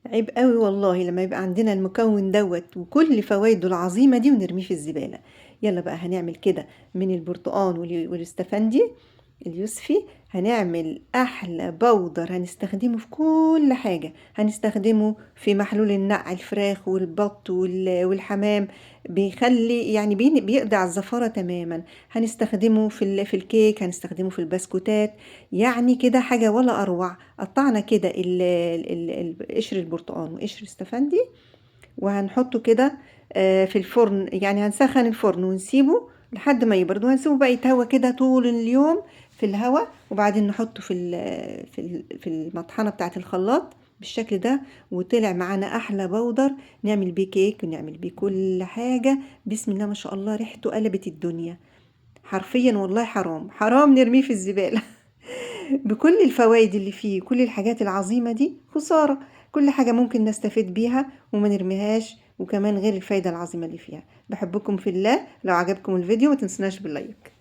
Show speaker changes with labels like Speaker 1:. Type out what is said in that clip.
Speaker 1: عيب قوي والله لما يبقى عندنا المكون دوت وكل فوائده العظيمة دي ونرميه في الزبالة. يلا بقى هنعمل كده من البرتقال والاستفندي اليوسفي. هنعمل احلى بودر هنستخدمه في كل حاجة، هنستخدمه في محلول النقع الفراخ والبط والحمام. بيخلي يعني بيقضي على الزفارة تماما. هنستخدمه في الكيك، هنستخدمه في البسكوتات. يعني كده حاجة ولا أروع. قطعنا كده قشر البرتقال وقشر استفندي، وهنحطه كده في الفرن. يعني هنسخن الفرن ونسيبه لحد ما يبرد، وهنسيبه بقى يتهوى كده طول اليوم في الهواء. وبعدين نحطه في المطحنة بتاعة الخلاط بالشكل ده. وطلع معانا احلى بودر نعمل بيه كيك ونعمل بيه كل حاجة. بسم الله ما شاء الله، ريحته قلبت الدنيا حرفيا. والله حرام حرام نرميه في الزبالة. بكل الفوائد اللي فيه، كل الحاجات العظيمة دي خسارة. كل حاجة ممكن نستفيد بيها وما نرميهاش، وكمان غير الفايدة العظيمة اللي فيها. بحبكم في الله، لو عجبكم الفيديو ما تنسوناش باللايك.